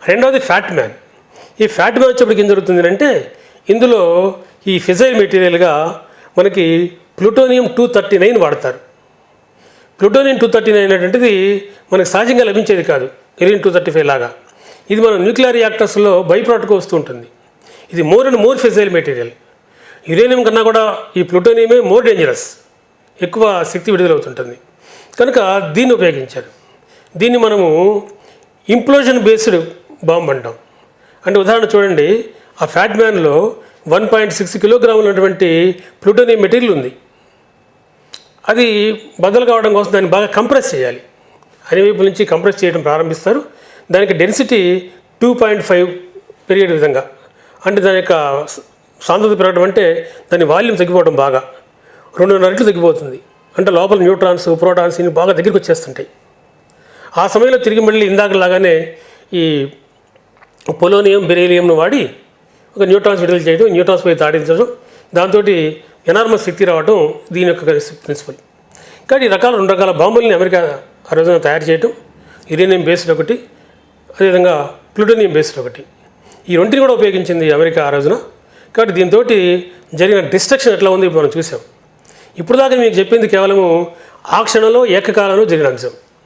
రెండవది fat man. ఈ fat man వచ్చేప్పటికి ఏం జరుగుతుంది అంటే ఇందులో ఈ ఫిజైల్ మెటీరియల్గా మనకి ప్లూటోనియం-239 వాడతారు. ప్లూటోనియం-239 అనేటువంటిది మనకు సహజంగా లభించేది కాదు, Iridium-235 లాగా. ఇది మన న్యూక్లియర్ రియాక్టర్స్లో బై ప్రోడక్ట్గా వస్తూ ఉంటుంది. ఇది more and more fissile material. Uranium కన్నా కూడా ఈ ప్లూటోనియమే మోర్ డేంజరస్, ఎక్కువ శక్తి విడుదలవుతుంటుంది. కనుక దీన్ని ఉపయోగించారు. దీన్ని మనము ఇంప్లోజన్ బేస్డ్ బాంబ్ అంటాం. అంటే ఉదాహరణ చూడండి, ఆ ఫ్యాట్ మ్యాన్లో 1.6 కిలోగ్రాములు ఉన్నటువంటి ప్లూటోనియం మెటీరియల్ ఉంది. అది బద్దలు కావడం కోసం దాన్ని బాగా కంప్రెస్ చేయాలి. అన్ని వైపుల నుంచి కంప్రెస్ చేయడం ప్రారంభిస్తారు. దానికి డెన్సిటీ 2.5 పెరిగే విధంగా, అంటే దాని యొక్క సాంద్రత పెరగడం అంటే దాని వాల్యూమ్ తగ్గిపోవడం బాగా 2.5 రెట్లు తగ్గిపోతుంది. అంటే లోపల న్యూట్రాన్స్, ప్రోటాన్స్ ఇవి బాగా దగ్గరికి వచ్చేస్తుంటాయి. ఆ సమయంలో తిరిగి మళ్ళీ ఇందాకలాగానే ఈ పొలోనియం, బెరీలియంను వాడి ఒక న్యూట్రాన్స్ విడుదల చేయడం, న్యూట్రాన్స్ పై తాడించడం, దాంతో ఎనార్మస్ శక్తి రావడం దీని యొక్క ప్రిన్సిపల్. కాబట్టి ఈ రకాల 2 రకాల బాంబుల్ని అమెరికా ఆ రోజున తయారు చేయడం, యురేనియం బేస్డ్ ఒకటి, అదేవిధంగా ప్లూటోనియం బేస్డ్ ఒకటి. ఈ రెంటిని కూడా ఉపయోగించింది అమెరికా ఆ రోజున. కాబట్టి దీంతో జరిగిన డిస్ట్రక్షన్ ఎట్లా ఉంది మనం చూసాం. ఇప్పుడు దాకా మీకు చెప్పింది కేవలము ఆ క్షణంలో ఏకకాలంలో జరిగిన అంశం.